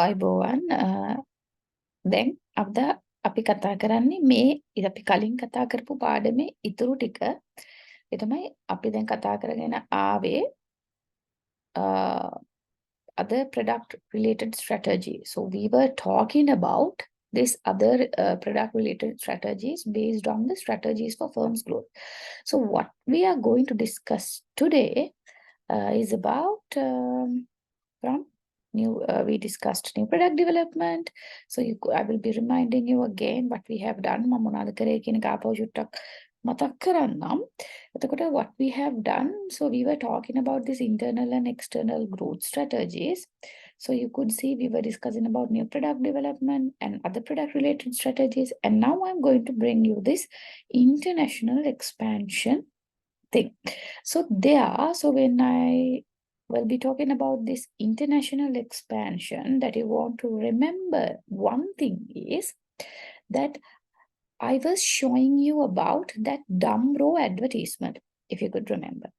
ආයුබෝවන් දැන් අද අපි කතා කරන්නේ මේ අපි කලින් කතා කරපු පාඩමේ ඉතුරු ටික. ඒ තමයි අපි දැන් කතා කරගෙන ආවේ other product related strategy. So we were talking about this other product related strategies based on the strategies for firms growth. So what we are going to discuss today is about from we discussed new product development. So I will be reminding you again what we have done. මම මොනවද කරේ කියන එක ආපහු චුට්ටක් මතක් කරන්නම්. එතකොට what we have done, so we were talking about this internal and external growth strategies. So you could see we were discussing about new product development and other product related strategies, and now I'm going to bring you this international expansion thing. So when I will be talking about this international expansion, that you want to remember one thing is that I was showing you about that dumb row advertisement, if you could remember.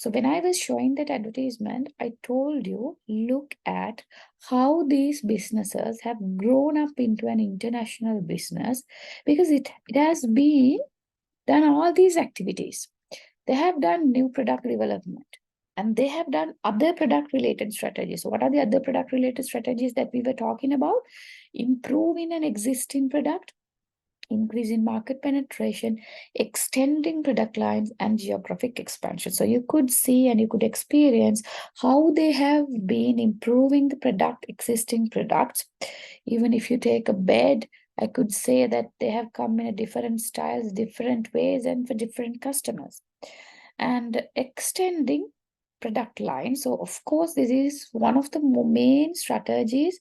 So when I was showing that advertisement, I told you, look at how these businesses have grown up into an international business, because it has been done all these activities. They have done new product development, and they have done other product related strategies. So what are the other product related strategies that we were talking about? Improving an existing product, increasing market penetration, extending product lines, and geographic expansion. So you could see and you could experience how they have been improving the existing products. Even if you take a bed, I could say that they have come in a different styles, different ways, and for different customers. And extending product line. So of course, this is one of the main strategies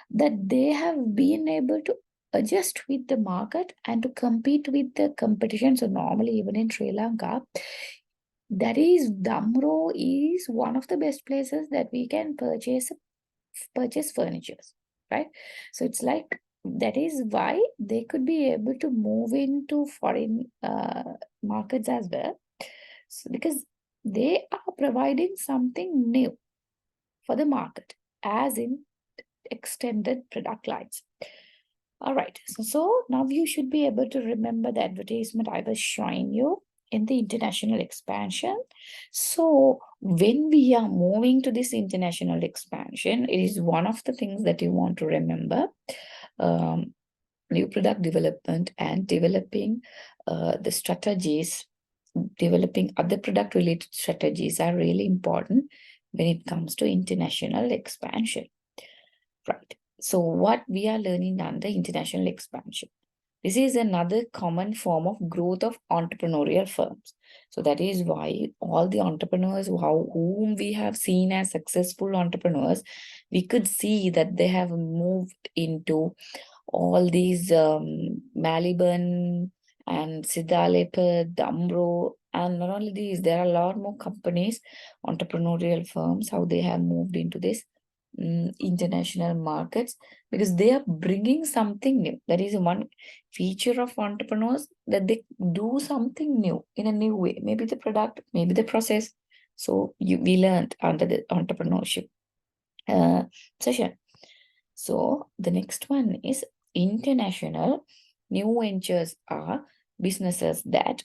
that they have been able to adjust with the market and to compete with the competition. So normally, even in Sri Lanka, that is Damro is one of the best places that we can purchase furnitures, right? So it's like that is why they could be able to move into foreign markets as well. So because they are providing something new for the market, as in extended product lines. All right, so now you should be able to remember the advertisement I was showing you in the international expansion. So when we are moving to this international expansion, it is one of the things that you want to remember. New product development and developing the strategies, developing other product related strategies are really important when it comes to international expansion, right? So what we are learning under international expansion, this is another common form of growth of entrepreneurial firms. So that is why all the entrepreneurs whom we have seen as successful entrepreneurs, we could see that they have moved into all these Maliban and Siddhalepa, Damro, and not only these, there are a lot more companies, entrepreneurial firms, how they have moved into this international markets, because they are bringing something new. That is one feature of entrepreneurs, that they do something new in a new way, maybe the product, maybe the process. So we learned under the entrepreneurship session. So the next one is international new ventures are businesses that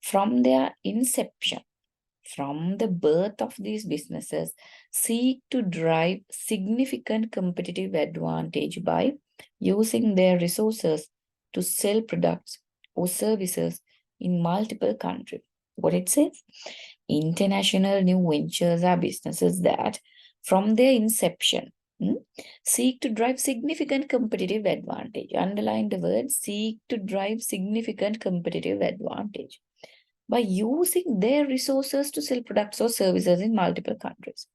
from their inception, from the birth of these businesses, seek to drive significant competitive advantage by using their resources to sell products or services in multiple countries. What it says? International new ventures are businesses that from their inception seek to drive significant competitive advantage. Underline the word seek to drive significant competitive advantage by using their resources to sell products or services in multiple countries.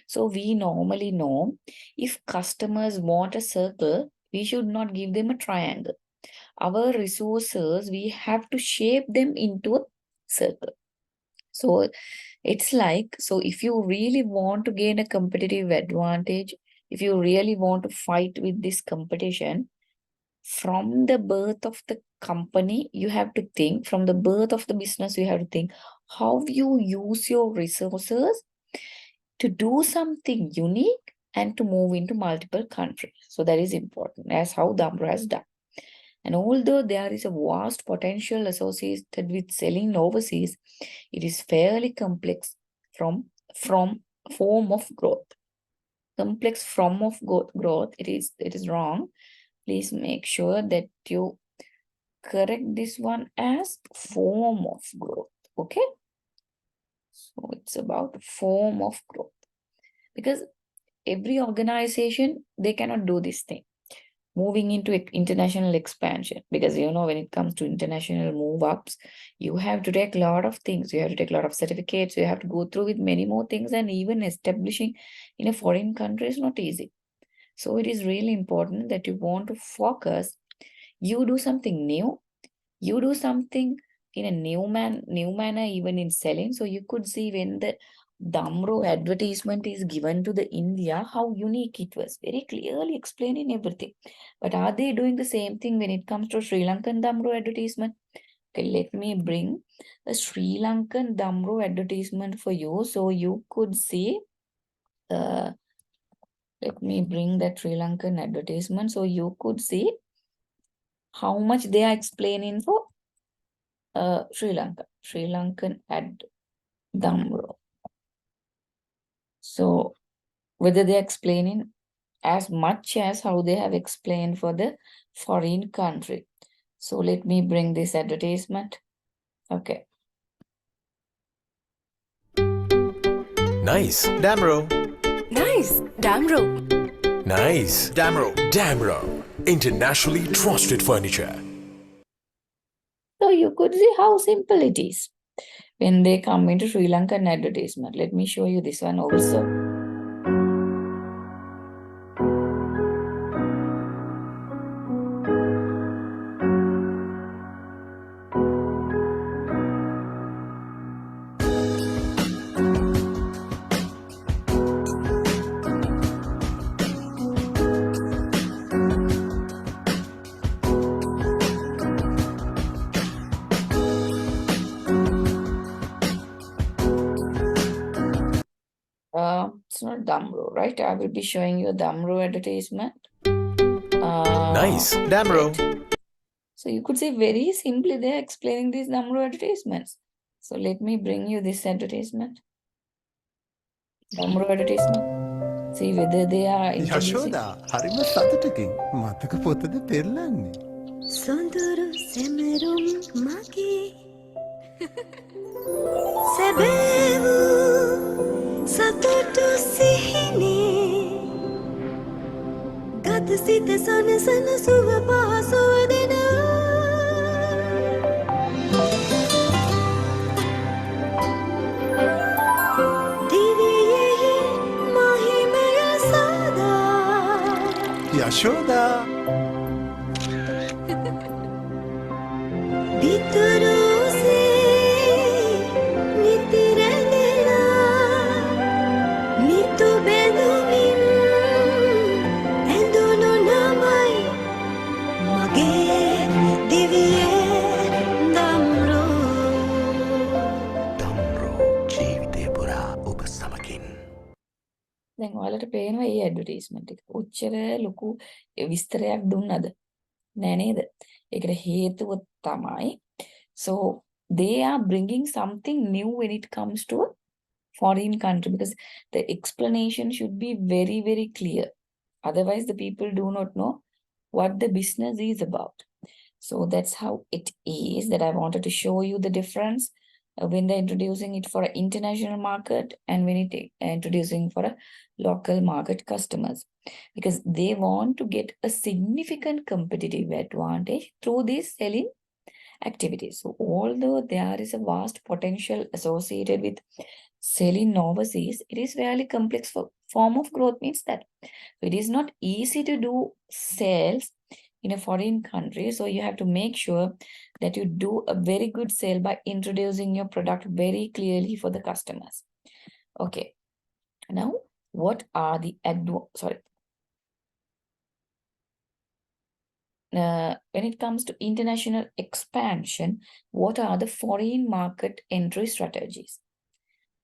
So we normally know if customers want a circle, we should not give them a triangle. Our resources, we have to shape them into a circle. So it's like, so if you really want to gain a competitive advantage, if you really want to fight with this competition, from the birth of the company, you have to think, from the birth of the business, you have to think how you use your resources to do something unique and to move into multiple countries. So that is important, as how Damro has done. And although there is a vast potential associated with selling overseas, it is fairly complex from form of growth. Complex form of growth, it is wrong. Please make sure that you correct this one as form of growth. Okay, so it's about form of growth, because every organization, they cannot do this thing, moving into international expansion, because when it comes to international move ups, you have to take a lot of things, you have to take a lot of certificates, you have to go through with many more things, and even establishing in a foreign country is not easy. So it is really important that you want to focus, you do something new, you do something in a new manner, even in selling. So you could see when the Damro advertisement is given to the India, how unique it was, very clearly explaining everything. But are they doing the same thing when it comes to Sri Lankan Damro advertisement? Okay, let me bring a Sri Lankan Damro advertisement for you, so you could see. Let me bring that Sri Lankan advertisement, so you could see how much they are explaining for Sri Lankan ad Damro. So whether they're explaining as much as how they have explained for the foreign country. So let me bring this advertisement. Okay. Nice. Damro. Nice. Damro. Nice. Damro. Damro. Internationally trusted furniture. So you could see how simple it is when they come into Sri Lankan advertisement. Let me show you this one also. It's not Damro, right? I will be showing you a Damro advertisement. Nice. Damro. Right. So you could see very simply they're explaining these Damro advertisements. So let me bring you this advertisement. Damro advertisement. See whether they are introducing. යශෝදා හරිම සතුටකින් මතක පොතද පෙරලන්නේ. සොඳුරු සෙමරුම් මගේ සැබෑවූ සතුටු සිහිනේ ගත සිත සනසන සුව පහසුව දෙන දිවියෙහි මහිමය සදා යශෝදා විතරෝසේ නිති රැඳෙනා නිතු බැඳුමින් ඇඳුණු නමයි මගේ දිවියේ දම්රෝ දම්රෝ ජීවිතය පුරා ඔබ සමගින්. දැන් ඔයාලට පේනවා මේ ඇඩ්වර්ටයිස්මන්ට් එක. උච්චර ලොකු විස්තරයක් දුන්නද? නෑ නේද? ඒකට හේතුව තමයි, so they are bringing something new when it comes to a foreign country, because the explanation should be very, very clear. Otherwise, the people do not know what the business is about. So that's how it is, that I wanted to show you the difference when they're introducing it for an international market and when it introducing for a local market customers, because they want to get a significant competitive advantage through these selling activities. So although there is a vast potential associated with selling overseas, it is fairly complex form of growth, means that it is not easy to do sales in a foreign country. So you have to make sure that you do a very good sale by introducing your product very clearly for the customers. Okay. Now, what are the when it comes to international expansion, what are the foreign market entry strategies?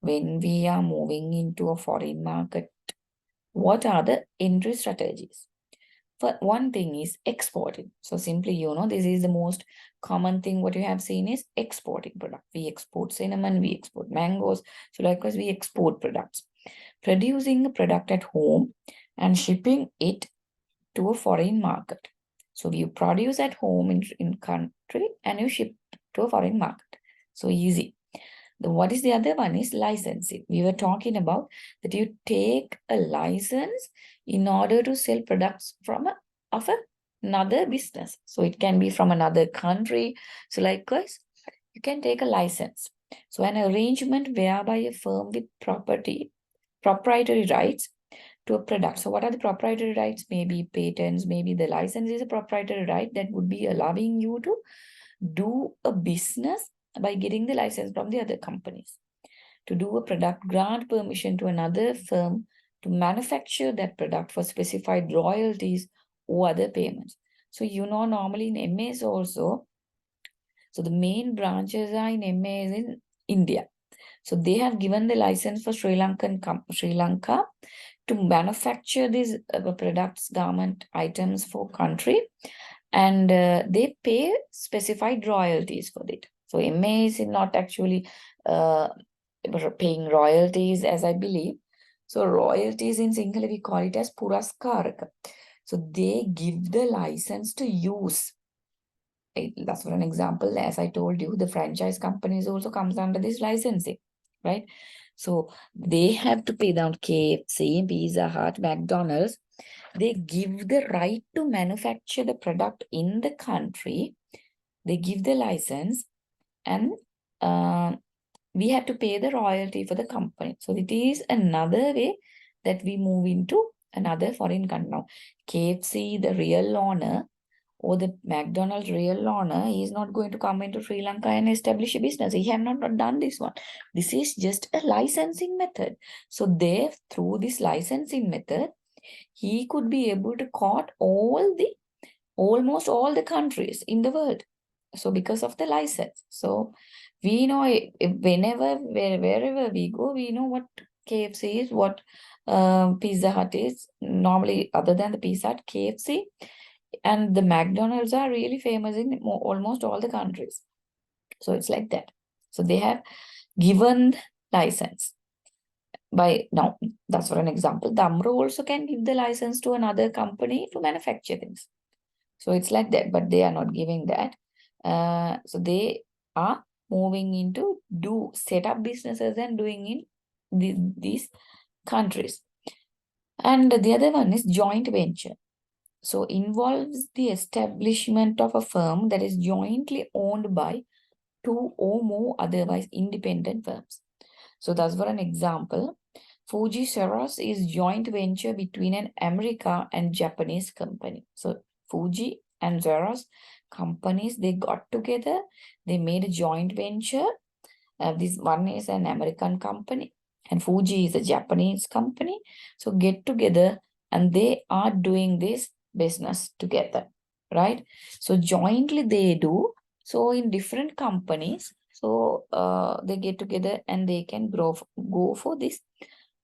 When we are moving into a foreign market, what are the entry strategies? For one thing is exporting. So simply, this is the most common thing what you have seen is exporting product. We export cinnamon, we export mangoes. So likewise, we export products. Producing a product at home and shipping it to a foreign market. So you produce at home in country and you ship to a foreign market. So easy. What is the other one is licensing. We were talking about that you take a license in order to sell products from another business. So it can be from another country. So likewise, you can take a license. So an arrangement whereby a firm with proprietary rights to a product. So what are the proprietary rights? Maybe patents, maybe the license is a proprietary right that would be allowing you to do a business by getting the license from the other companies. To do a product, grant permission to another firm to manufacture that product for specified royalties or other payments. So normally in MAs also, so the main branches are in MAs in India. So they have given the license for Sri Lanka to manufacture these products, garment items for country, and they pay specified royalties for it. So MA is not actually paying royalties, as I believe. So royalties in Sinhala we call it as puraskaraka. So they give the license to use. That's for an example. As I told you, the franchise companies also comes under this licensing, right? So they have to pay down KFC, Pizza Hut, McDonald's. They give the right to manufacture the product in the country. They give the license, and we have to pay the royalty for the company. So it is another way that we move into another foreign country. Now, KFC, the real owner, or the McDonald's real owner is not going to come into Sri Lanka and establish a business. He have not done this one. This is just a licensing method. So there, through this licensing method, he could be able to court almost all the countries in the world. So because of the license. So we know wherever we go, we know what KFC is, what Pizza Hut is. Normally, other than the Pizza Hut, KFC and the McDonald's are really famous in almost all the countries. So it's like that. So they have given license. Now, that's for an example. The Amro also can give the license to another company to manufacture things. So it's like that, but they are not giving that. So they are moving into set up businesses and doing in these countries. And the other one is joint venture. So involves the establishment of a firm that is jointly owned by two or more otherwise independent firms. So that's for an example. Fuji Xerox is joint venture between an American and Japanese company. So Fuji and Xerox companies, they got together, they made a joint venture. This one is an American company and Fuji is a Japanese company. So get together and they are doing this business together, right? So jointly they do. So in different companies, so they get together and they can go for this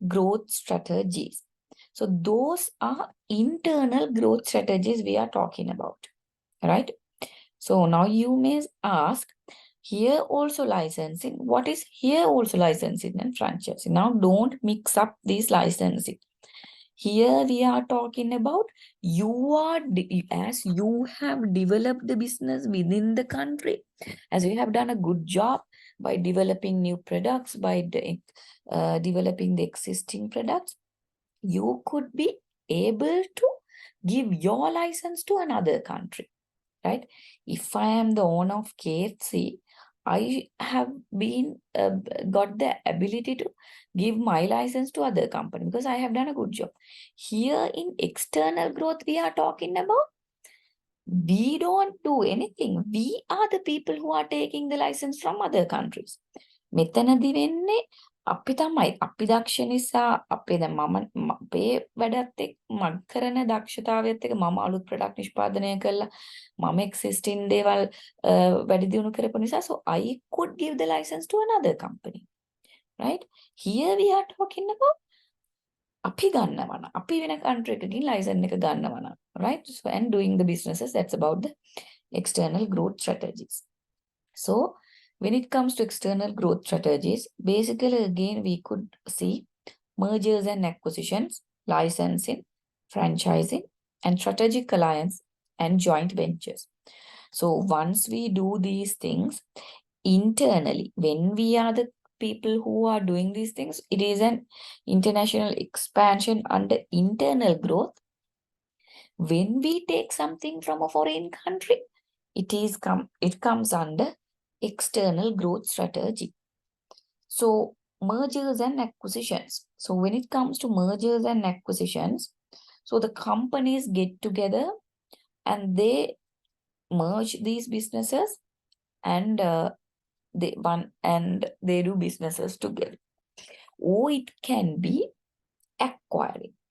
growth strategies. So those are internal growth strategies we are talking about, right? So now you may ask, here also licensing. What is here also licensing and franchising? Now don't mix up these licensing. Here we are talking about as you have developed the business within the country, as you have done a good job by developing new products, by developing the existing products, you could be able to give your license to another country, right? If I am the owner of KFC, I have got the ability to give my license to other company because I have done a good job. Here in external growth, we are talking about, we don't do anything. We are the people who are taking the license from other countries. මෙතනදි වෙන්නේ අපි තමයි අපි දක්ෂ නිසා අපේ දැන් මම අපේ වැඩත් එක්ක මම කරන දක්ෂතාවයත් එක්ක මම අලුත් ප්‍රොඩක්ට් නිෂ්පාදනය කළා මම එක්සිස්ටින් දේවල් වැඩි දියුණු කරපු නිසා so I could give the license to another company, right? Here we are talking about අපි ගන්නවන අපි වෙන country එකකින් license එක ගන්නවන right so and doing the businesses that's about the external growth strategies so when it comes to external growth strategies basically again we could see mergers and acquisitions licensing franchising and strategic alliance and joint ventures so once we do these things internally when we are the people who are doing these things it is an international expansion under internal growth when we take something from a foreign country it comes under external growth strategy so mergers and acquisitions so when it comes to mergers and acquisitions so the companies get together and they merge these businesses and they do businesses together or it can be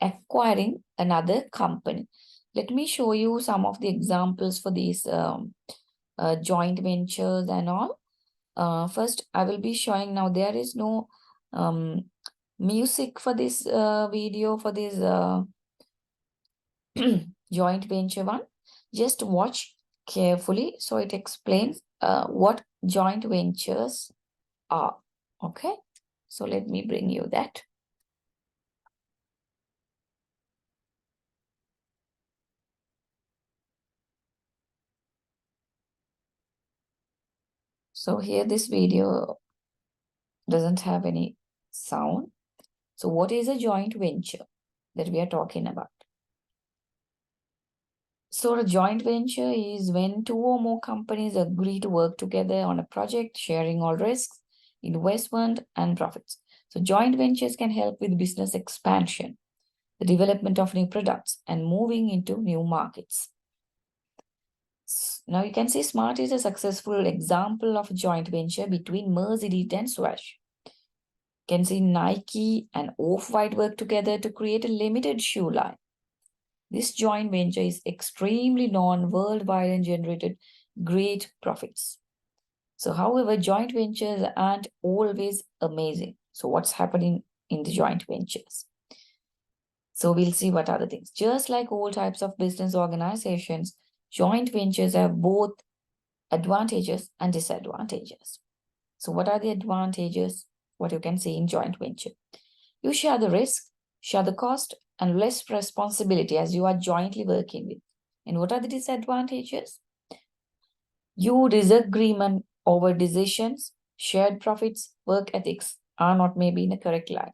acquiring another company let me show you some of the examples for these joint ventures and all first I will be showing now there is no music for this video for this joint venture one just watch carefully so it explains what joint ventures are okay so let me bring you that so here this video doesn't have any sound so what is a joint venture that we are talking about so a joint venture is when two or more companies agree to work together on a project, sharing all risks, investment, and profits. So joint ventures can help with business expansion, the development of new products, and moving into new markets. Now you can see Smart is a successful example of a joint venture between Mercedes and Swatch. You can see Nike and Off-White work together to create a limited shoe line. This joint venture is extremely known worldwide and generated great profits. So, however, joint ventures aren't always amazing. So, what's happening in the joint ventures? So, we'll see what are the things. Just like all types of business organizations, joint ventures have both advantages and disadvantages. So, what are the advantages? What you can see in joint venture? You share the risk, share the cost, and less responsibility as you are jointly working with. And what are the disadvantages? You disagreement over decisions, shared profits, work ethics are not maybe in a correct line.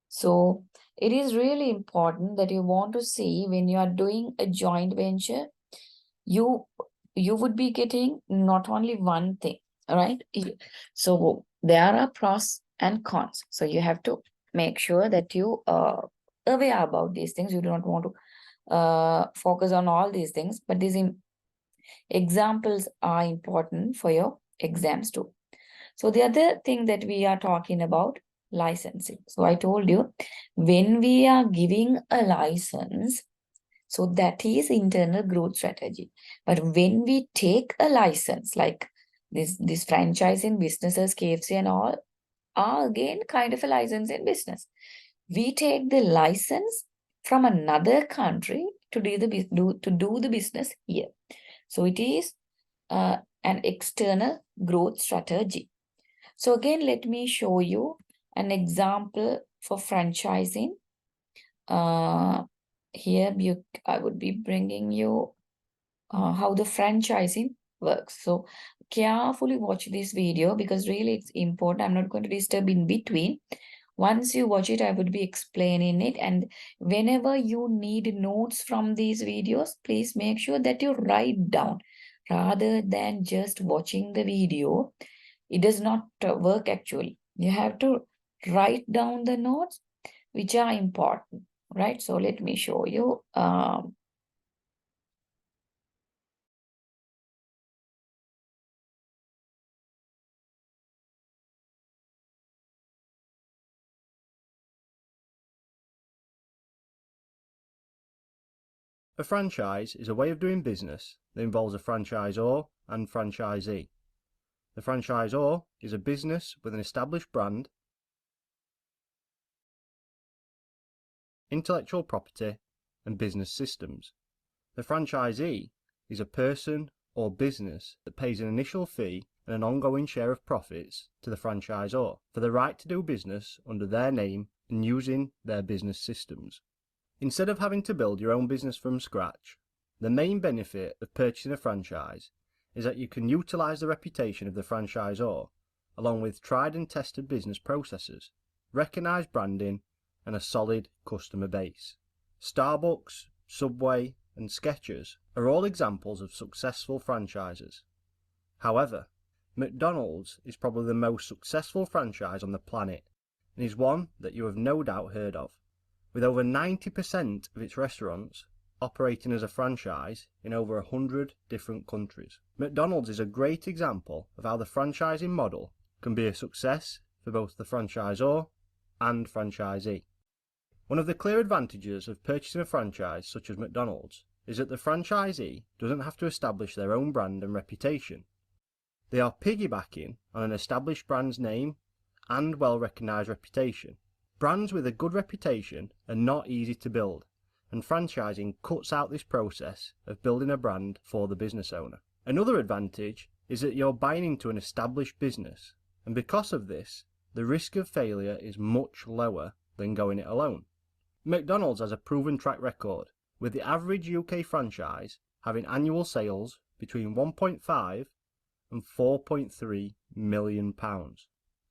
So it is really important that you want to see when you are doing a joint venture, you would be getting not only one thing, right? So there are pros and cons. So you have to make sure that you are aware about these things. You do not want to focus on all these things, but these examples are important for your exams too. So the other thing that we are talking about, licensing. So I told you, when we are giving a license, so that is internal growth strategy. But when we take a license, like this franchising businesses, KFC and all, are again kind of a license in business. We take the license from another country to do the business here. So it is an external growth strategy. So again, let me show you an example for franchising. Here I would be bringing you how the franchising works. So carefully watch this video because really it's important. I'm not going to disturb in between. Once you watch it, I would be explaining it. And whenever you need notes from these videos, please make sure that you write down rather than just watching the video. It does not work actually. You have to write down the notes which are important, right? So let me show you. A franchise is a way of doing business that involves a franchisor and franchisee. The franchisor is a business with an established brand intellectual property, and business systems. The franchisee is a person or business that pays an initial fee and an ongoing share of profits to the franchisor for the right to do business under their name and using their business systems. Instead of having to build your own business from scratch, the main benefit of purchasing a franchise is that you can utilize the reputation of the franchisor along with tried and tested business processes, recognized branding, and a solid customer base. Starbucks, Subway, and Skechers are all examples of successful franchises. However, McDonald's is probably the most successful franchise on the planet and is one that you have no doubt heard of, with over 90% of its restaurants operating as a franchise in over 100 different countries. McDonald's is a great example of how the franchising model can be a success for both the franchisor and franchisee. One of the clear advantages of purchasing a franchise such as McDonald's is that the franchisee doesn't have to establish their own brand and reputation. They are piggybacking on an established brand's name and well-recognised reputation. Brands with a good reputation are not easy to build, and franchising cuts out this process of building a brand for the business owner. Another advantage is that you're buying into an established business, and because of this, the risk of failure is much lower than going it alone. McDonald's has a proven track record, with the average UK franchise having annual sales between £1.5 and £4.3 million,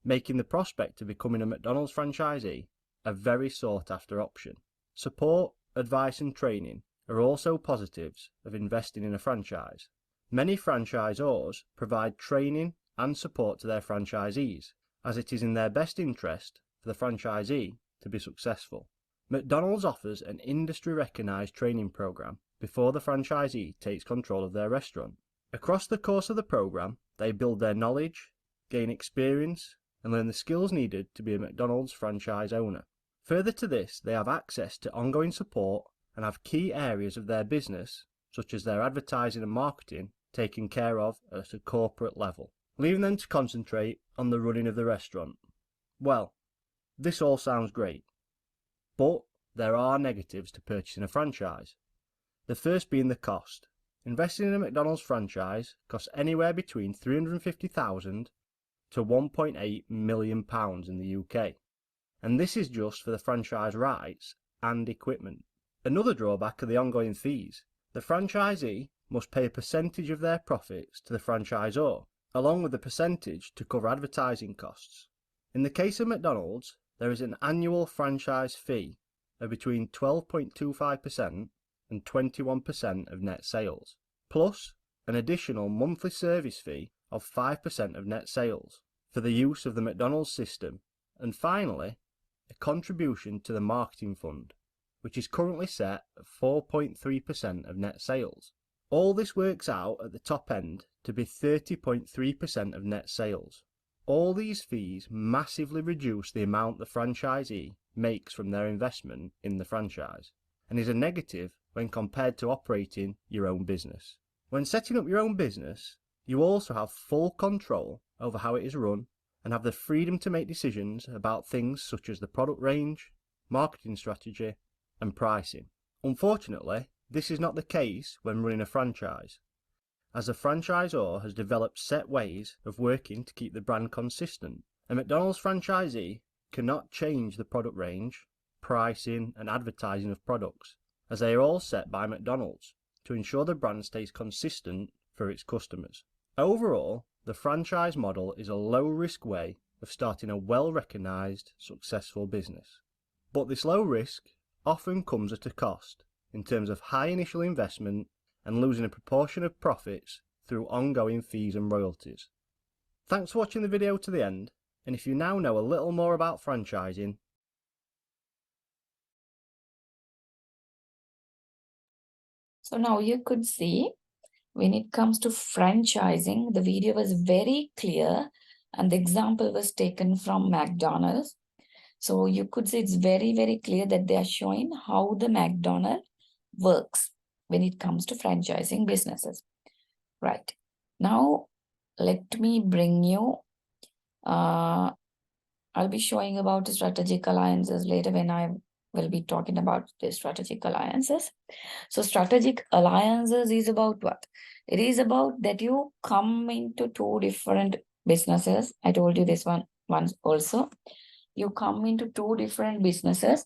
making the prospect of becoming a McDonald's franchisee a very sought after option. Support, advice and training are also positives of investing in a franchise. Many franchisors provide training and support to their franchisees, as it is in their best interest for the franchisee to be successful. McDonald's offers an industry-recognised training program before the franchisee takes control of their restaurant. Across the course of the program, they build their knowledge, gain experience, and learn the skills needed to be a McDonald's franchise owner. Further to this, they have access to ongoing support and have key areas of their business, such as their advertising and marketing, taken care of at a corporate level, leaving them to concentrate on the running of the restaurant. Well, this all sounds great, but there are negatives to purchasing a franchise. The first being the cost. Investing in a McDonald's franchise costs anywhere between £350,000 to £1.8 million in the UK, and this is just for the franchise rights and equipment. Another drawback are the ongoing fees. The franchisee must pay a percentage of their profits to the franchisor, along with the percentage to cover advertising costs. In the case of McDonald's, there is an annual franchise fee of between 12.25% and 21% of net sales, plus an additional monthly service fee of 5% of net sales for the use of the McDonald's system, and finally, a contribution to the marketing fund, which is currently set at 4.3% of net sales. All this works out at the top end to be 30.3% of net sales. All these fees massively reduce the amount the franchisee makes from their investment in the franchise, and is a negative when compared to operating your own business. When setting up your own business, you also have full control over how it is run and have the freedom to make decisions about things such as the product range, marketing strategy, and pricing. Unfortunately, this is not the case when running a franchise, as the franchisor has developed set ways of working to keep the brand consistent. A McDonald's franchisee cannot change the product range, pricing, and advertising of products, as they are all set by McDonald's to ensure the brand stays consistent for its customers. Overall, the franchise model is a low-risk way of starting a well-recognised, successful business. But this low risk often comes at a cost in terms of high initial investment and losing a proportion of profits through ongoing fees and royalties. Thanks for watching the video to the end, and if you now know a little more about franchising, So now you could see when it comes to franchising, the video was very clear and the example was taken from McDonald's. So you could see it's very, very clear that they are showing how the McDonald's works when it comes to franchising businesses. Right. Now, let me bring you, I'll be showing about the strategic alliances later when I we'll be talking about the strategic alliances. So strategic alliances is about what? It is about that you come into two different businesses. I told you this one once also. You come into two different businesses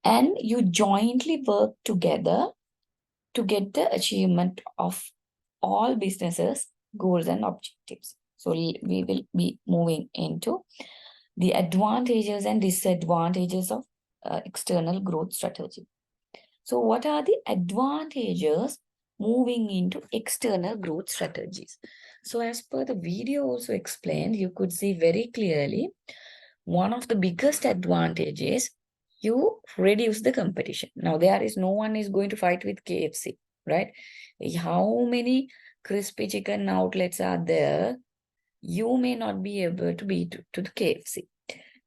and you jointly work together to get the achievement of all businesses goals and objectives. So we will be moving into the advantages and disadvantages of external growth strategy. So what are the advantages moving into external growth strategies? So as per the video also explained, you could see very clearly one of the biggest advantages, you reduce the competition. Now there is no one is going to fight with KFC, right? How many crispy chicken outlets are there? You may not be able to beat to the KFC.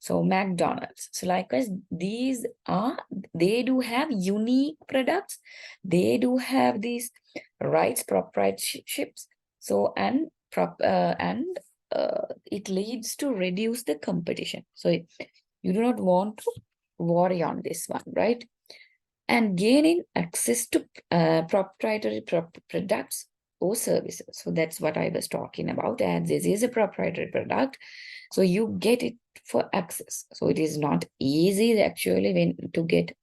So McDonald's. So likewise, they do have unique products. They do have these rights proprietorships. So it leads to reduce the competition. So you do not want to worry on this one, right? And gaining access to proprietary products or services. So that's what I was talking about. And this is a proprietary product. So you get it for access. So it is not easy actually to get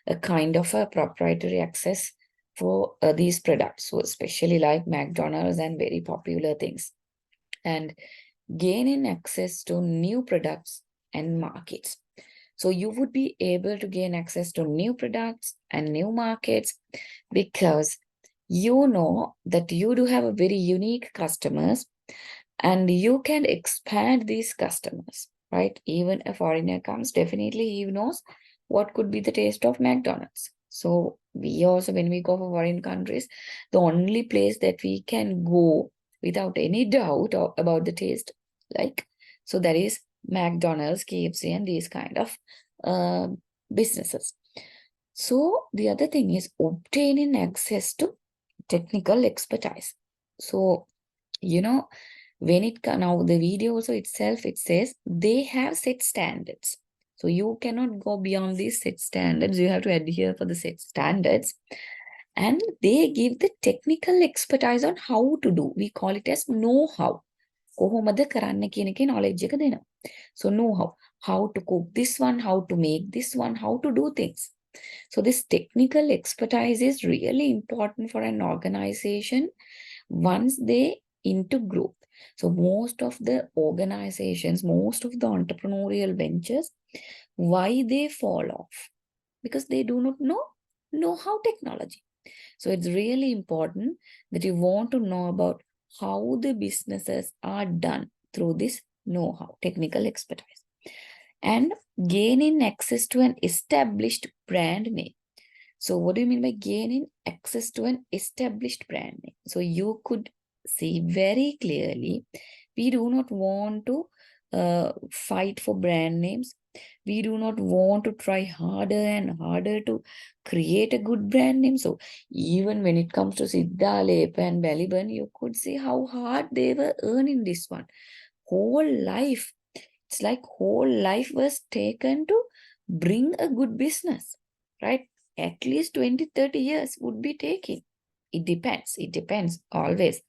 a kind of a proprietary access for these products. So especially like McDonald's and very popular things. And gaining access to new products and markets. So you would be able to gain access to new products and new markets because you know that you do have a very unique customers and you can expand these customers, right? Even a foreigner comes, definitely he knows what could be the taste of McDonald's. So we also, when we go for foreign countries, the only place that we can go without any doubt about the taste, like, so that is McDonald's, KFC, and these kind of businesses. So the other thing is obtaining access to technical expertise. So, when it now the video also itself, it says they have set standards. So you cannot go beyond these set standards. You have to adhere for the set standards. And they give the technical expertise on how to do. We call it as know-how. කොහොමද කරන්න කියන එකේ knowledge එක දෙනවා. So know-how. How to cook this one, how to make this one, how to do things. So this technical expertise is really important for an organization once they into growth. So most of the organizations, most of the entrepreneurial ventures, why they fall off? Because they do not know how technology. So it's really important that you want to know about how the businesses are done through this know-how, technical expertise. And gaining access to an established brand name. So what do you mean by gaining access to an established brand name? So you could see very clearly, we do not want to fight for brand names. We do not want to try harder and harder to create a good brand name. So even when it comes to Siddha, Lep and Baliban, you could see how hard they were earning this one. Whole life. It's like whole life was taken to bring a good business, right? At least 20, 30 years would be taken. It depends always.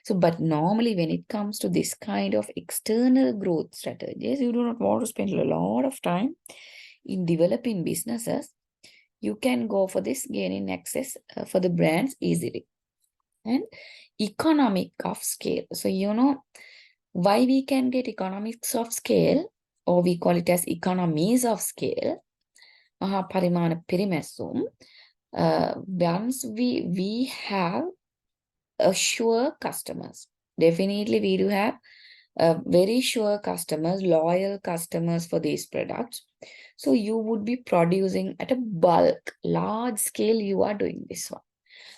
So, but normally when it comes to this kind of external growth strategies, you do not want to spend a lot of time in developing businesses. You can go for this gaining access for the brands easily. And economic of scale. So, why we can get economics of scale, or we call it as economies of scale, Mahaparimana Pirimesum, once we have sure customers. Definitely we do have very sure customers, loyal customers for these products. So you would be producing at a bulk, large scale, you are doing this one.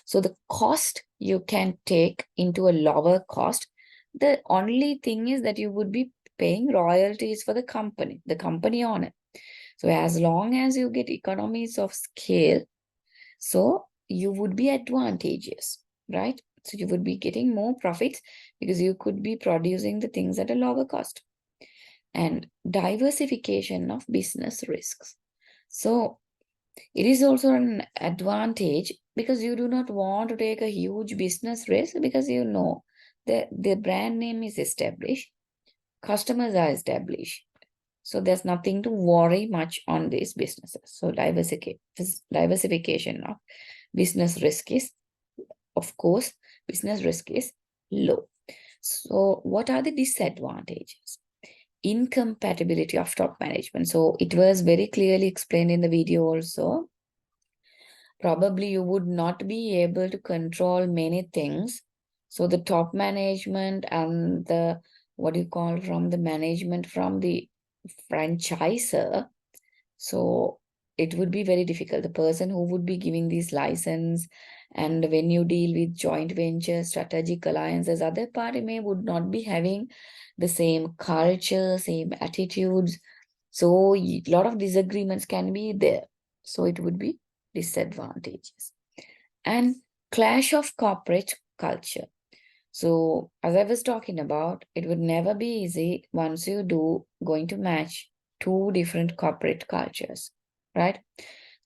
So the cost you can take into a lower cost. The only thing is that you would be paying royalties for the company owner. So as long as you get economies of scale, so you would be advantageous, right? So you would be getting more profits because you could be producing the things at a lower cost. And diversification of business risks. So it is also an advantage because you do not want to take a huge business risk because you know the brand name is established, customers are established. So there's nothing to worry much on these businesses. So diversification of business risk is, of course, business risk is low. So what are the disadvantages? Incompatibility of top management. So it was very clearly explained in the video also. Probably you would not be able to control many things. So the top management and the, what do you call, from the management from the franchisor, so it would be very difficult. The person who would be giving this license, and when you deal with joint ventures, strategic alliances, other party may would not be having the same culture, same attitudes. So a lot of disagreements can be there. So it would be disadvantages. And clash of corporate culture. So as I was talking about, it would never be easy once you do going to match two different corporate cultures, right?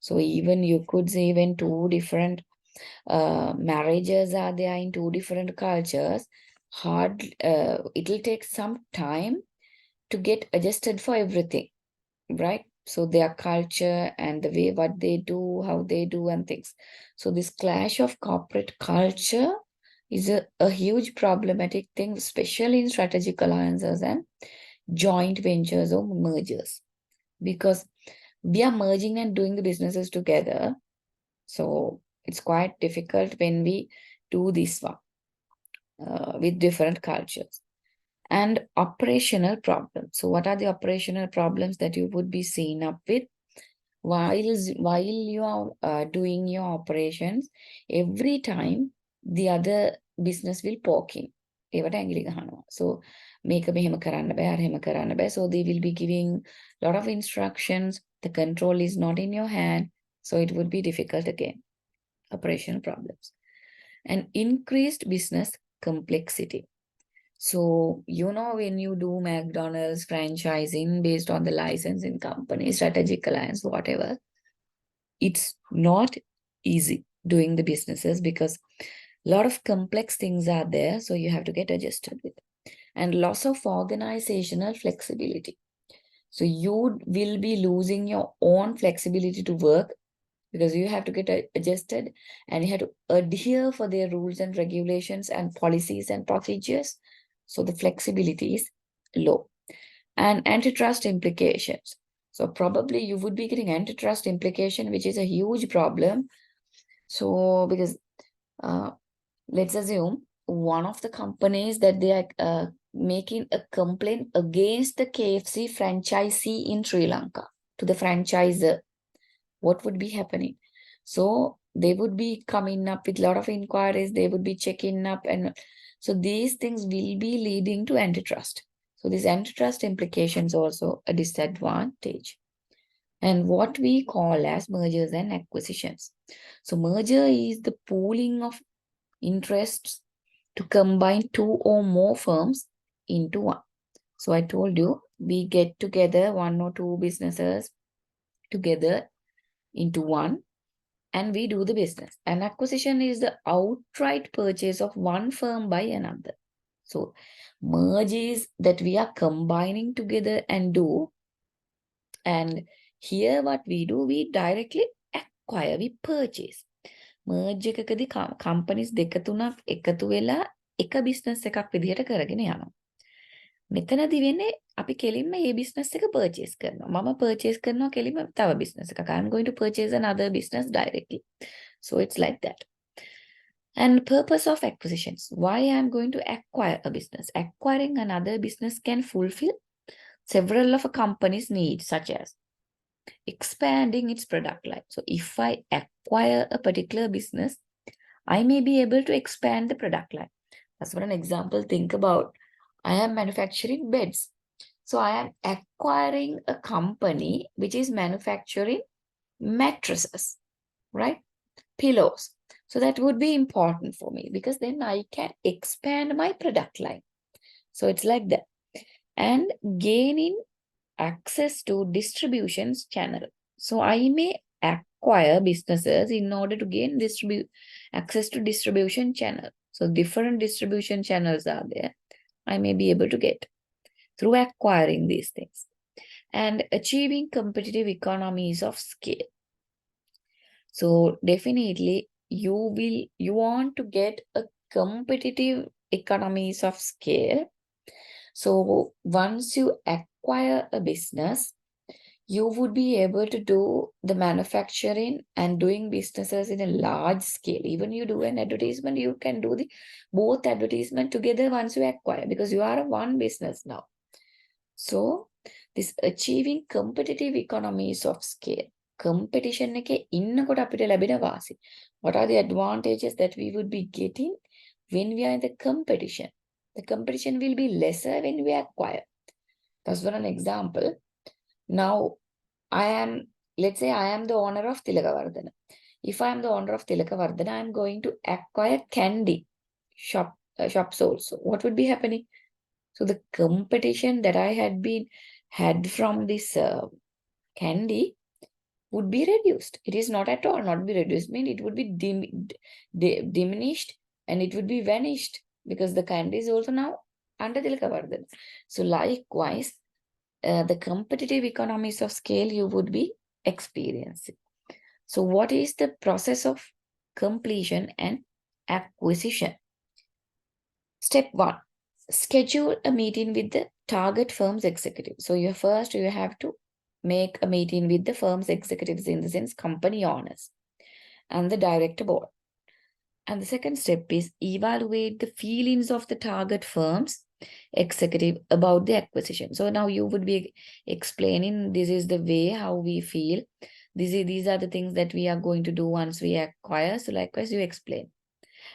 So even you could say even two different marriages are there in two different cultures. It'll take some time to get adjusted for everything, right? So their culture and the way what they do, how they do and things. So this clash of corporate culture is a huge problematic thing, especially in strategic alliances and joint ventures or mergers, because we are merging and doing the businesses together. So it's quite difficult when we do this one with different cultures. And operational problems. So what are the operational problems that you would be seeing up with while you are doing your operations? Every time the other business will poke in. So make a behema karana bෑ, අර එහෙම කරන්න බෑ. So they will be giving a lot of instructions. The control is not in your hand. So it would be difficult again. Operational problems. And increased business complexity. So, you know, when you do McDonald's franchising based on the licensing company, strategic alliance, whatever, it's not easy doing the businesses because a lot of complex things are there. So you have to get adjusted with. And loss of organizational flexibility. So you will be losing your own flexibility to work because you have to get adjusted and you have to adhere for their rules and regulations and policies and procedures. So the flexibility is low. And antitrust implications. So probably you would be getting antitrust implication, which is a huge problem. So because let's assume one of the companies that they are making a complaint against the KFC franchisee in Sri Lanka to the franchisor, what would be happening? So they would be coming up with a lot of inquiries, they would be checking up, and so these things will be leading to antitrust. So these antitrust implications also a disadvantage. And what we call as mergers and acquisitions. So merger is the pooling of interests to combine two or more firms into one. So I told you, we get together one or two businesses together into one and we do the business. An acquisition is the outright purchase of one firm by another. So merge is that we are combining together and do. And here what we do, we directly acquire, we purchase. Merge එකකදී companies දෙක තුනක් එකතු වෙලා එක business එකක් විදිහට කරගෙන යනවා. මෙතනදී වෙන්නේ අපි කෙලින්ම මේ business එක purchase කරනවා. මම purchase කරනවා කෙලින්ම තව business එකක්. I'm going to purchase another business directly. So it's like that. And purpose of acquisitions. Why I'm going to acquire a business? Acquiring another business can fulfill several of a company's needs, such as expanding its product line. So if I acquire a particular business, I may be able to expand the product line. That's what an example. Think about, I am manufacturing beds. So I am acquiring a company which is manufacturing mattresses, right? Pillows. So that would be important for me because then I can expand my product line. So it's like that. And gaining access to distributions channel. So I may acquire businesses in order to gain access to distribution channel. So different distribution channels are there. I may be able to get through acquiring these things and achieving competitive economies of scale. So definitely you want to get a competitive economies of scale. So once you acquire a business, you would be able to do the manufacturing and doing businesses in a large scale. Even you do an advertisement, you can do the both advertisement together once you acquire, because you are a one business now. So this achieving competitive economies of scale. Competition එකේ ඉන්නකොට අපිට ලැබෙන වාසි. What are the advantages that we would be getting when we are in the competition? The competition will be lesser when we acquire. That's for an example. Now, let's say I am the owner of Tilakavardhana. If I am the owner of Tilakavardhana, I am going to acquire candy shops also. What would be happening? So the competition that I had from this candy would be reduced. It is not at all not be reduced. Mean it would be diminished and it would be vanished, because the candy is also now under Tilakavardhana. So likewise, the competitive economies of scale you would be experiencing. So what is the process of completion and acquisition? Step 1, schedule a meeting with the target firm's executive. So you have to make a meeting with the firm's executives, in the sense company owners and the director board. And the second step is evaluate the feelings of the target firm's executive about the acquisition. So now you would be explaining, this is the way how we feel. These are the things that we are going to do once we acquire. So likewise, you explain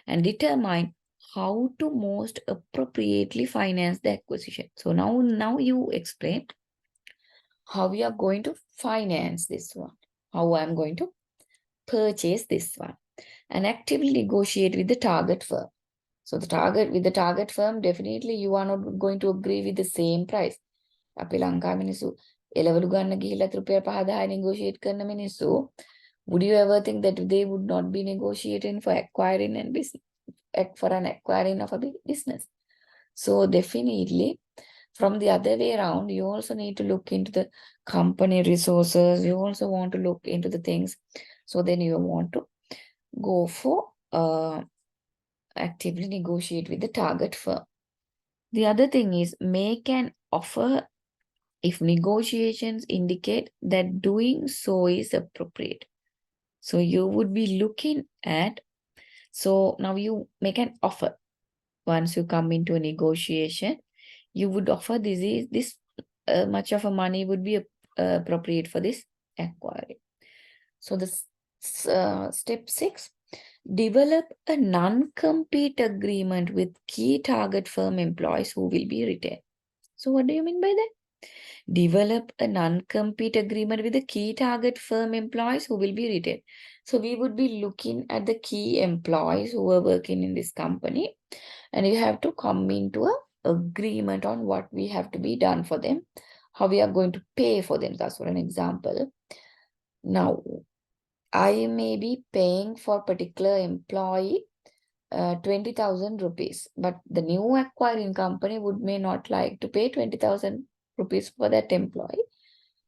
and determine how to most appropriately finance the acquisition. So now you explain how we are going to finance this one, how I'm going to purchase this one, and actively negotiate with the target firm. So with the target firm, definitely you are not going to agree with the same price. අපි ලංකා මිනිස්සු එලවලු ගන්න ගිහිල්ලා රුපියල් 5,000 negotiate කරන මිනිස්සු, would you ever think that they would not be negotiating for acquiring of a business? So definitely from the other way around, you also need to look into the company resources. You also want to look into the things. So then you want to go for actively negotiate with the target firm. The other thing is make an offer if negotiations indicate that doing so is appropriate. So you would be looking at, so now you make an offer. Once you come into a negotiation, you would offer this much of a money would be appropriate for this acquiring. So this step 6, develop a non-compete agreement with key target firm employees who will be retained. So what do you mean by that? Develop a non-compete agreement with the key target firm employees who will be retained. So we would be looking at the key employees who are working in this company, and you have to come into an agreement on what we have to be done for them, how we are going to pay for them. That's for an example. Now, I may be paying for particular employee 20,000 rupees, but the new acquiring company may not like to pay 20,000 rupees for that employee.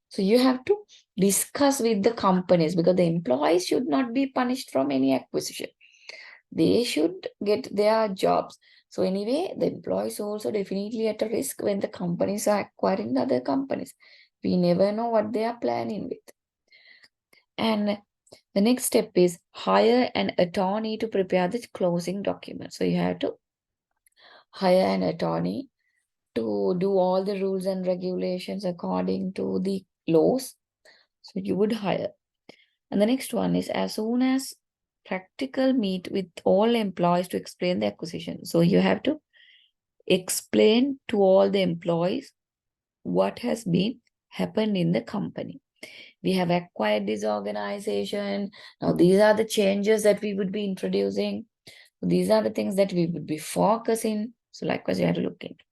So you have to discuss with the companies, because the employees should not be punished from any acquisition. They should get their jobs. So anyway, the employees also definitely at a risk when the companies are acquiring the other companies. We never know what they are planning with. And the next step is hire an attorney to prepare the closing document. So you have to hire an attorney to do all the rules and regulations according to the laws. So you would hire. And the next one is as soon as practical, meet with all employees to explain the acquisition. So you have to explain to all the employees what has been happened in the company. We have acquired this organization. Now these are the changes that we would be introducing. These are the things that we would be focusing. So likewise, you have to look into.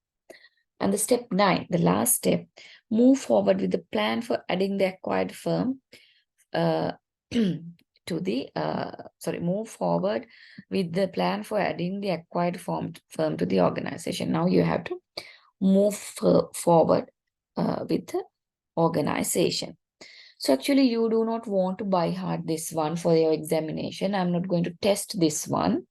And the step 9, the last step, move forward with the plan for adding the acquired firm uh, to the move forward with the plan for adding the acquired firm to the organization. Now you have to move forward with the organization. So actually you do not want to by heart this one for your examination. I'm not going to test this one.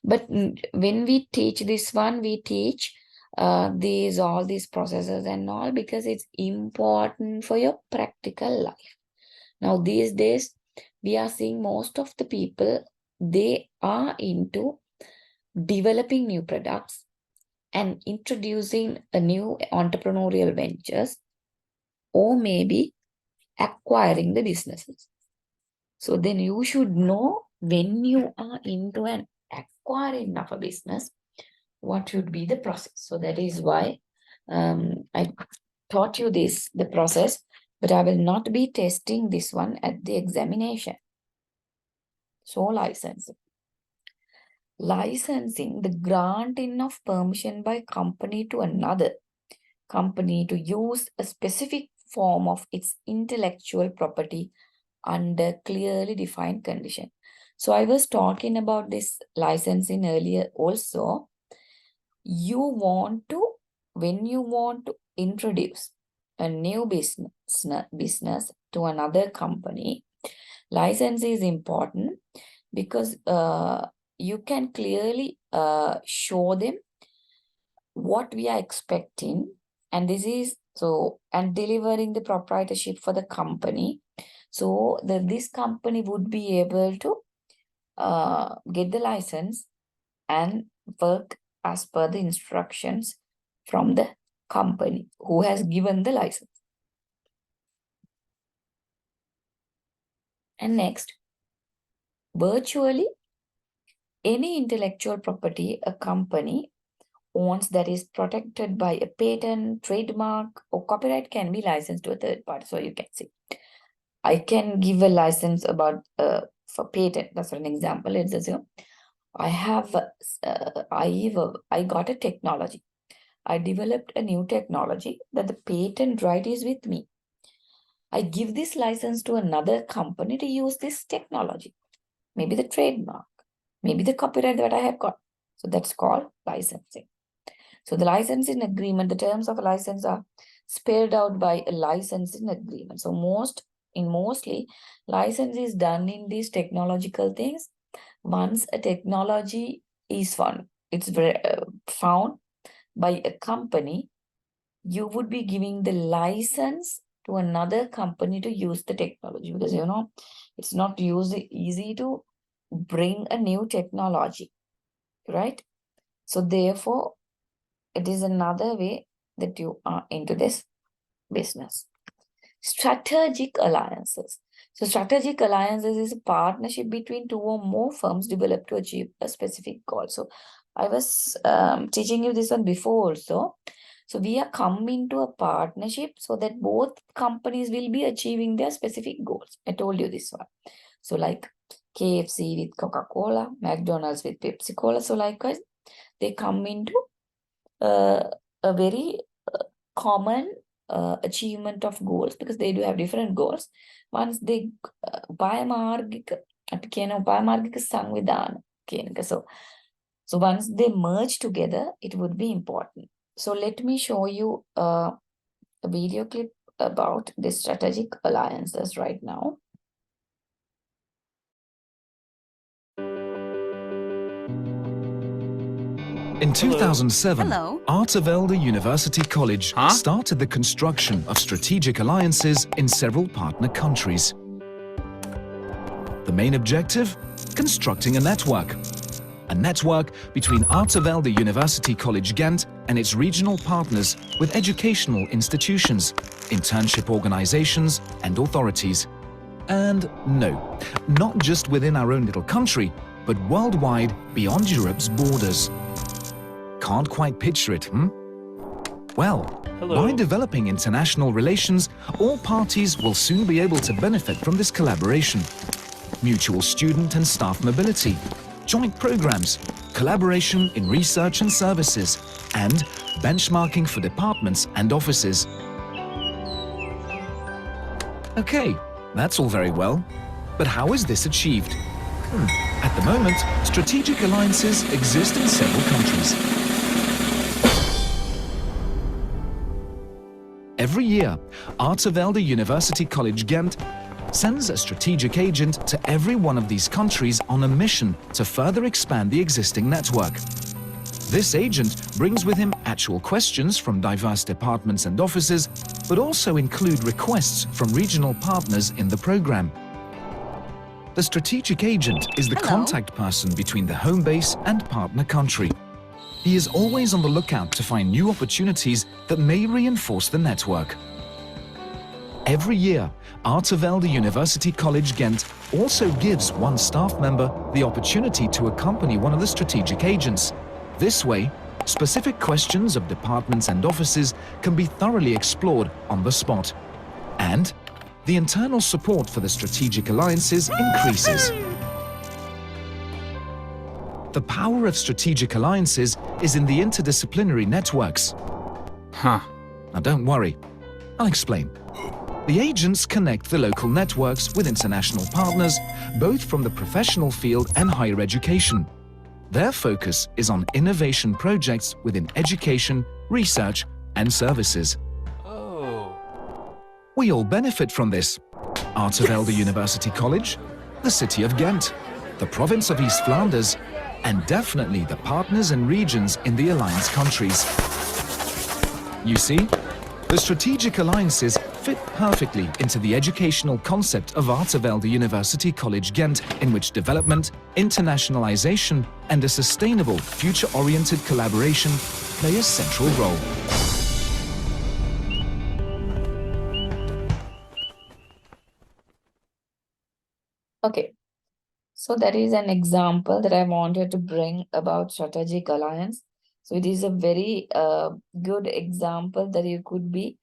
But when we teach this one, we teach all these processes and all, because it's important for your practical life. Now these days, we are seeing most of the people, they are into developing new products and introducing a new entrepreneurial ventures, or maybe acquiring the businesses. So then you should know, when you are into an acquiring of a business, what should be the process. So that is why I taught you the process, but I will not be testing this one at the examination. So licensing. Licensing, the granting of permission by company to another company to use a specific form of its intellectual property under clearly defined condition. So I was talking about this licensing earlier also. When you want to introduce a new business to another company, license is important, because you can clearly show them what we are expecting, and and delivering the proprietorship for the company. So this company would be able to get the license and work as per the instructions from the company who has given the license. And next, virtually any intellectual property a company owns that is protected by a patent, trademark, or copyright can be licensed to a third party. So you can see, I can give a license about for patent. That's an example. Let's assume I got a technology. I developed a new technology that the patent right is with me. I give this license to another company to use this technology. Maybe the trademark, maybe the copyright that I have got. So that's called licensing. So the licensing agreement, the terms of a license are spelled out by a licensing agreement. So mostly license is done in these technological things. Once a technology is found, it's found by a company, you would be giving the license to another company to use the technology, because it's not easy to bring a new technology, right? So therefore, it is another way that you are into this business. Strategic alliances. So strategic alliances is a partnership between two or more firms developed to achieve a specific goal. So I was teaching you this one before also. So we are coming to a partnership so that both companies will be achieving their specific goals. I told you this one. So like KFC with Coca-Cola, McDonald's with Pepsi-Cola. So likewise, they come into a very common achievement of goals, because they do have different goals. Once they upayamargika සංවිධාන කියන එක. So once they merge together, it would be important. So let me show you a video clip about the strategic alliances right now. In 2007, Artevelde University College started the construction of strategic alliances in several partner countries. The main objective? Constructing a network. A network between Artevelde University College Ghent and its regional partners with educational institutions, internship organizations and authorities. And no, not just within our own little country, but worldwide beyond Europe's borders. Can't quite picture it, Well, by developing international relations, all parties will soon be able to benefit from this collaboration. Mutual student and staff mobility, joint programs, collaboration in research and services, and benchmarking for departments and offices. Okay, That's all very well, but how is this achieved? At the moment, strategic alliances exist in several countries. Every year, Artevelde University College Ghent sends a strategic agent to every one of these countries on a mission to further expand the existing network. This agent brings with him actual questions from diverse departments and offices, but also include requests from regional partners in the program. The strategic agent is the contact person between the home base and partner country. He is always on the lookout to find new opportunities that may reinforce the network. Every year, Artevelde University College Ghent also gives one staff member the opportunity to accompany one of the strategic agents. This way, specific questions of departments and offices can be thoroughly explored on the spot. And the internal support for the strategic alliances increases. The power of strategic alliances is in the interdisciplinary networks. Now don't worry, I'll explain. The agents connect the local networks with international partners, both from the professional field and higher education. Their focus is on innovation projects within education, research, and services. We all benefit from this. Artevelde University College, the city of Ghent, the province of East Flanders, and definitely the partners and regions in the alliance countries. You see, the strategic alliances fit perfectly into the educational concept of Artevelde University College Ghent, in which development, internationalization, and a sustainable, future-oriented collaboration play a central role. Okay, so that is an example that I wanted to bring about strategic alliance. So it is a very good example that you could be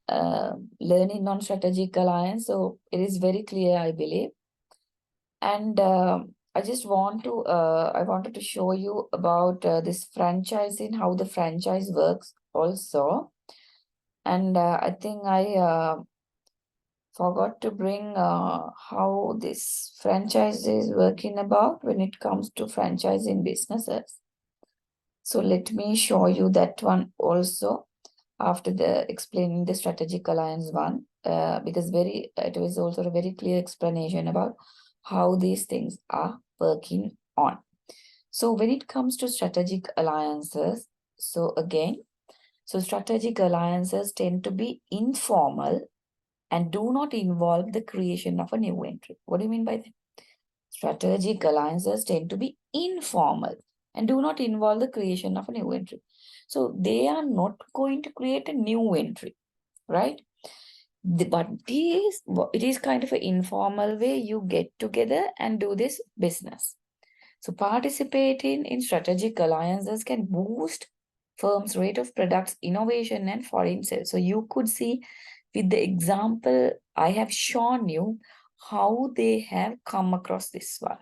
learning on strategic alliance. So it is very clear, I believe. And I just want to, I wanted to show you about this franchising, how the franchise works also. And I think I forgot to bring how this franchise is working about when it comes to franchising businesses. So let me show you that one also after the explaining the strategic alliance one, because it was also a very clear explanation about how these things are working on. So when it comes to strategic alliances, so strategic alliances tend to be informal and do not involve the creation of a new entry. What do you mean by that? Strategic alliances tend to be informal and do not involve the creation of a new entry. So they are not going to create a new entry, right? But it is kind of an informal way you get together and do this business. So participating in strategic alliances can boost firms' rate of products, innovation, and foreign sales. So you could see with the example I have shown you how they have come across this one,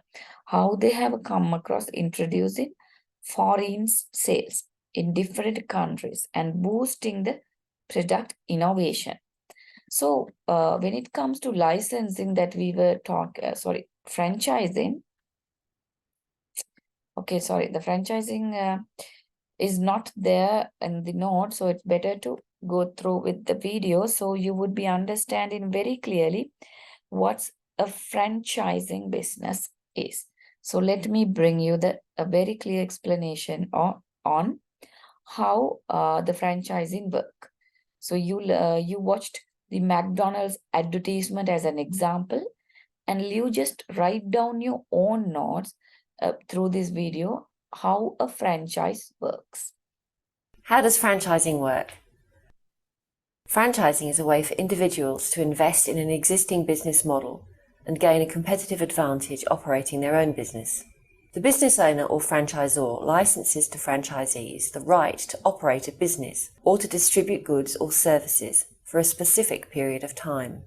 how they have come across introducing foreign sales in different countries and boosting the product innovation. So when it comes to licensing that we were franchising. Okay, sorry, the franchising is not there in the note, so it's better to go through with the video so you would be understanding very clearly what's a franchising business is. So let me bring you a very clear explanation on how the franchising work. So you watched the McDonald's advertisement as an example, and you just write down your own notes through this video how a franchise works. How does franchising work? Franchising is a way for individuals to invest in an existing business model and gain a competitive advantage operating their own business. The business owner or franchisor licenses to franchisees the right to operate a business or to distribute goods or services for a specific period of time.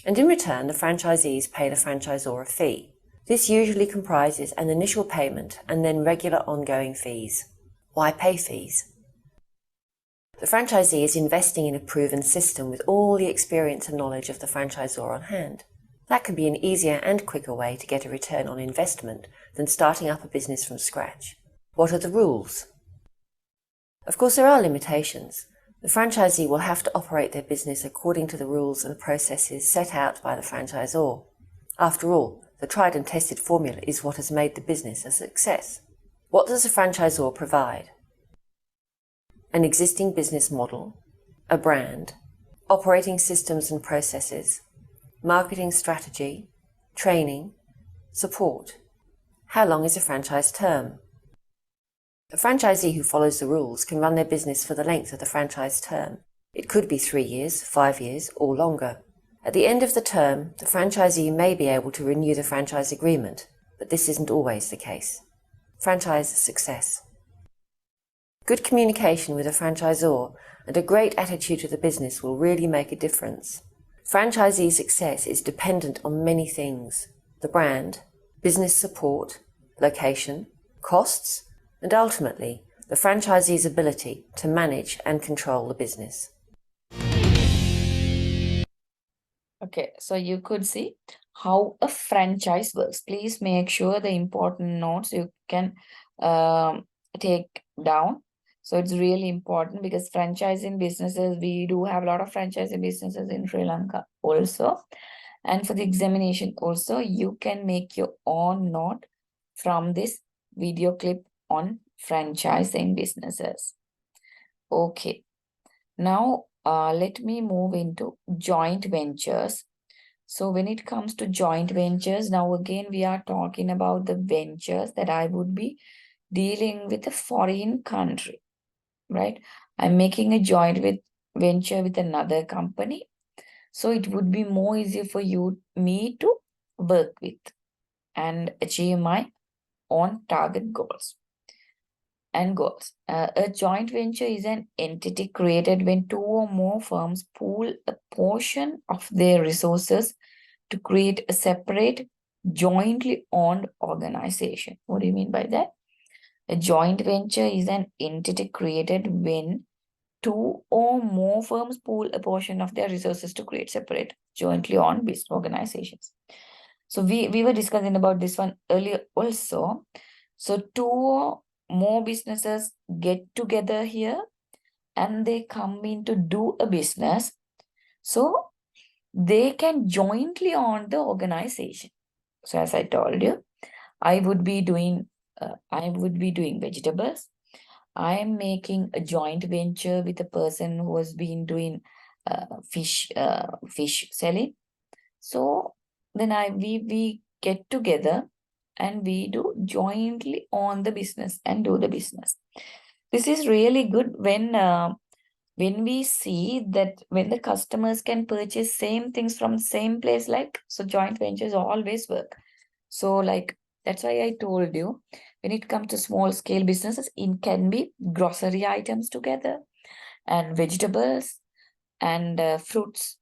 And in return, the franchisees pay the franchisor a fee. This usually comprises an initial payment and then regular ongoing fees. Why pay fees? The franchisee is investing in a proven system with all the experience and knowledge of the franchisor on hand. That can be an easier and quicker way to get a return on investment than starting up a business from scratch. What are the rules? Of course, there are limitations. The franchisee will have to operate their business according to the rules and processes set out by the franchisor. After all, the tried and tested formula is what has made the business a success. What does a franchisor provide? An existing business model, a brand, operating systems and processes, marketing strategy, training, support. How long is a franchise term? A franchisee who follows the rules can run their business for the length of the franchise term. It could be 3 years, 5 years, or longer. At the end of the term, the franchisee may be able to renew the franchise agreement, but this isn't always the case. Franchise success. Good communication with a franchisor and a great attitude to the business will really make a difference. Franchisee success is dependent on many things: the brand, business support, location, costs, and ultimately, the franchisee's ability to manage and control the business. Okay, so you could see how a franchise works. Please make sure the important notes you can take down. So it's really important because franchising businesses, we do have a lot of franchising businesses in Sri Lanka also. And for the examination also, you can make your own note from this video clip on franchising businesses. Okay, now let me move into joint ventures. So when it comes to joint ventures, now again we are talking about the ventures that I would be dealing with a foreign country, right? I'm making a joint venture with another company. So it would be more easy for me to work with and achieve my own target goals. A joint venture is an entity created when two or more firms pool a portion of their resources to create a separate, jointly owned organization. What do you mean by that? A joint venture is an entity created when two or more firms pool a portion of their resources to create separate, jointly owned business organizations. So we were discussing about this one earlier also. So two or more businesses get together here and they come in to do a business. So they can jointly own the organization. So as I told you, I would be doing vegetables. I am making a joint venture with a person who has been doing fish selling. So then we get together and we do jointly own the business and do the business. This is really good when we see that when the customers can purchase same things from same place, so joint ventures always work. So that's why I told you, when it comes to small scale businesses, it can be grocery items together and vegetables and fruits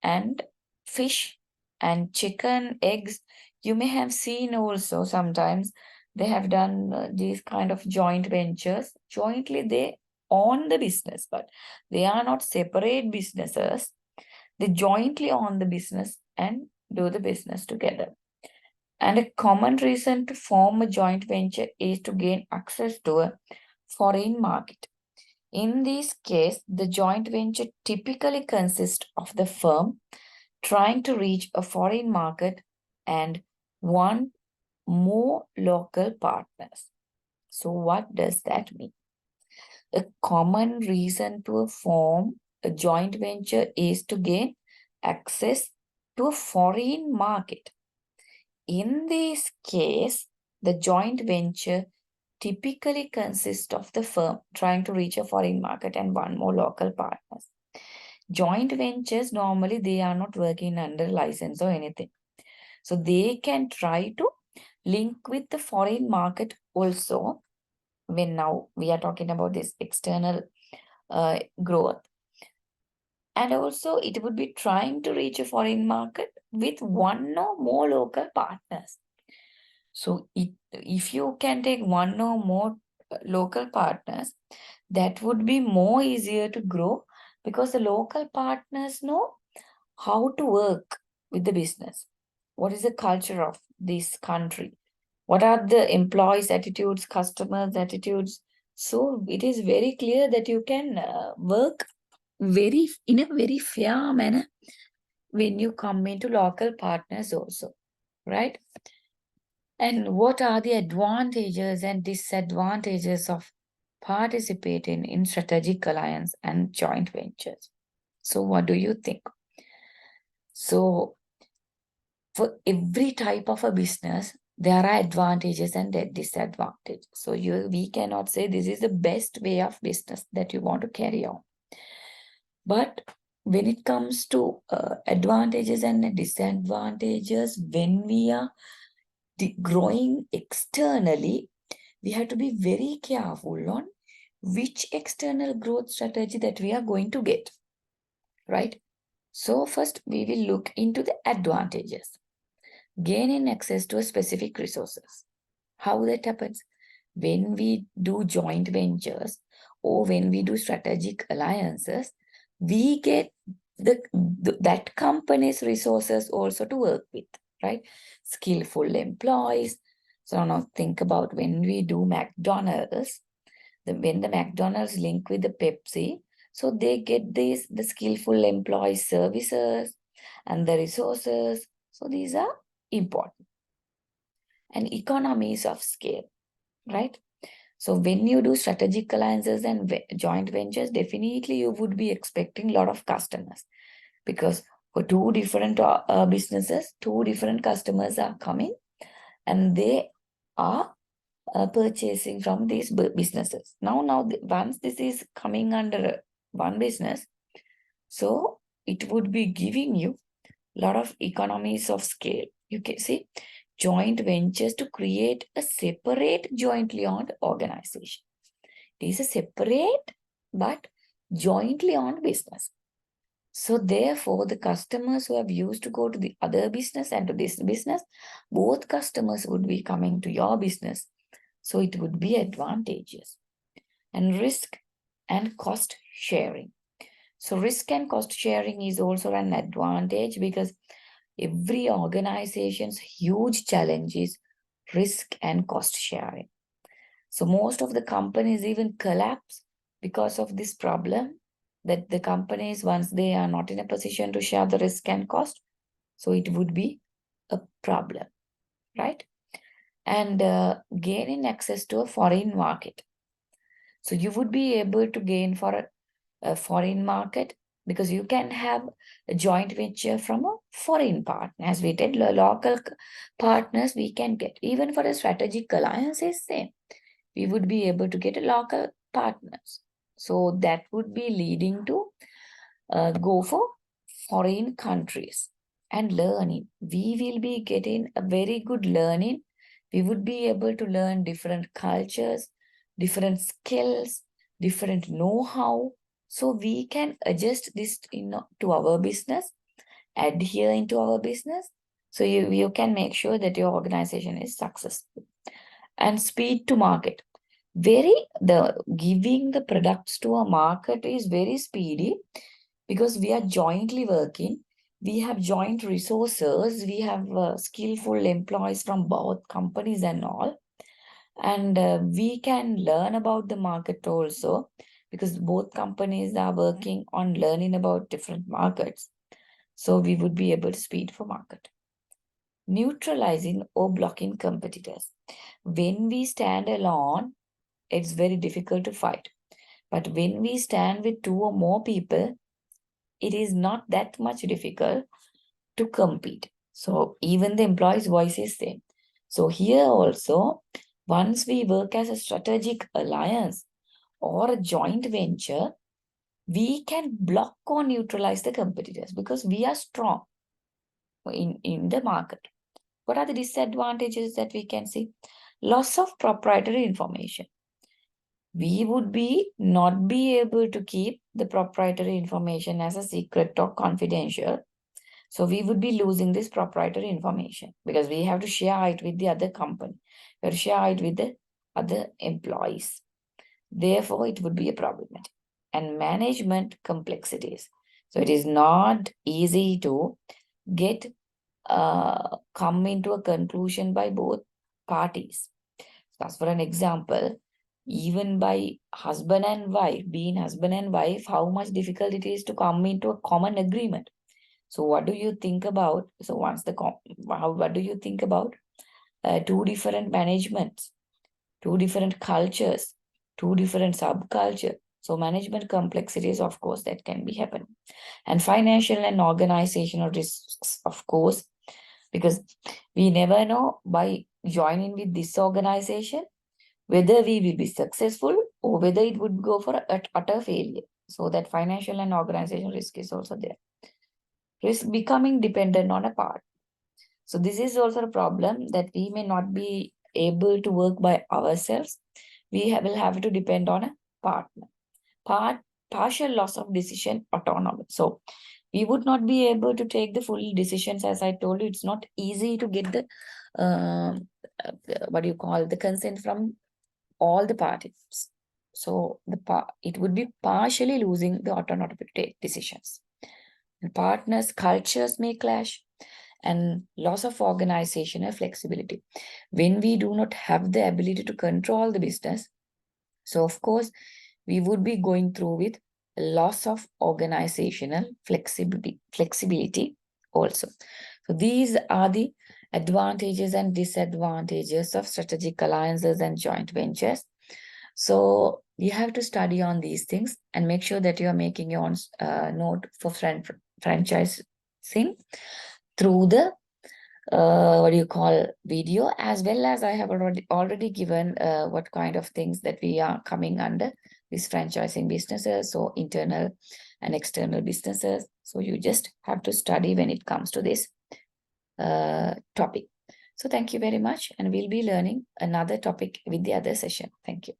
and fish and chicken, eggs. You may have seen also sometimes they have done these kind of joint ventures. Jointly they own the business, but they are not separate businesses. They jointly own the business and do the business together. And a common reason to form a joint venture is to gain access to a foreign market. In this case, the joint venture typically consists of the firm trying to reach a foreign market and one more local partners. So what does that mean? A common reason to form a joint venture is to gain access to a foreign market. In this case, the joint venture typically consists of the firm trying to reach a foreign market and one more local partners. Joint ventures, normally they are not working under license or anything. So they can try to link with the foreign market also when now we are talking about this external growth. And also it would be trying to reach a foreign market with one or more local partners. So if you can take one or more local partners, that would be more easier to grow because the local partners know how to work with the business. What is the culture of this country? What are the employees' attitudes, customers' attitudes? So it is very clear that you can work in a very fair manner when you come into local partners also, right? And what are the advantages and disadvantages of participating in strategic alliance and joint ventures? So what do you think? So for every type of a business, there are advantages and disadvantages. So we cannot say this is the best way of business that you want to carry on. But when it comes to advantages and disadvantages, when we are growing externally, we have to be very careful on which external growth strategy that we are going to get, right? So first we will look into the advantages. Gaining access to a specific resources. How that happens? When we do joint ventures or when we do strategic alliances, we get that company's resources also to work with, right? Skillful employees. So now think about when we do McDonald's, when the McDonald's link with the Pepsi, so they get the skillful employee services and the resources. So these are important. And economies of scale, right? So when you do strategic alliances and joint ventures, definitely you would be expecting a lot of customers, because for two different businesses, two different customers are coming and they are purchasing from these businesses. Now, once this is coming under one business, so it would be giving you a lot of economies of scale. You can see joint ventures to create a separate jointly owned organization. It is a separate but jointly owned business. So therefore, the customers who have used to go to the other business and to this business, both customers would be coming to your business. So it would be advantageous. And risk and cost sharing. So risk and cost sharing is also an advantage, because every organization's huge challenge is risk and cost sharing. So most of the companies even collapse because of this problem, that the companies, once they are not in a position to share the risk and cost, so it would be a problem, right? And gaining access to a foreign market. So you would be able to gain for a foreign market, because you can have a joint venture from a foreign partner. As we did, local partners we can get. Even for a strategic alliance is same. We would be able to get a local partners. So that would be leading to go for foreign countries and learning. We will be getting a very good learning. We would be able to learn different cultures, different skills, different know-how. So we can adjust this to our business, adhere into our business. So you can make sure that your organization is successful. And speed to market. Giving the products to a market is very speedy, because we are jointly working. We have joint resources. We have skillful employees from both companies and all. And we can learn about the market also, because both companies are working on learning about different markets. So we would be able to speed for market. Neutralizing or blocking competitors. When we stand alone, it's very difficult to fight. But when we stand with two or more people, it is not that much difficult to compete. So even the employee's voice is same. So here also, once we work as a strategic alliance or a joint venture, we can block or neutralize the competitors, because we are strong in the market. What are the disadvantages that we can see? Loss of proprietary information. We would not be able to keep the proprietary information as a secret or confidential. So we would be losing this proprietary information, because we have to share it with the other company. We have to share it with the other employees. Therefore, it would be a problem. And management complexities. So it is not easy to get come into a conclusion by both parties. That's for an example, even by husband and wife, being husband and wife, how much difficult it is to come into a common agreement. So what do you think about, so once the, what do you think about two different managements, two different cultures, two different subculture? So management complexities, of course, that can be happening. And financial and organizational risks, of course, because we never know by joining with this organization whether we will be successful or whether it would go for utter failure. So that financial and organizational risk is also there. Risk becoming dependent on a part. So this is also a problem, that we may not be able to work by ourselves. We will have to depend on a partner. Partial loss of decision autonomy. So we would not be able to take the full decisions. As I told you, it's not easy to get the the consent from all the parties. So it would be partially losing the autonomy to take decisions. And partners' cultures may clash, and loss of organizational flexibility. When we do not have the ability to control the business, so of course, we would be going through with loss of organizational flexibility also. So these are the advantages and disadvantages of strategic alliances and joint ventures. So you have to study on these things and make sure that you are making your own note for franchising through the video, as well as I have already given what kind of things that we are coming under these franchising businesses, so internal and external businesses. So you just have to study when it comes to this topic. So thank you very much, and we'll be learning another topic with the other session. Thank you.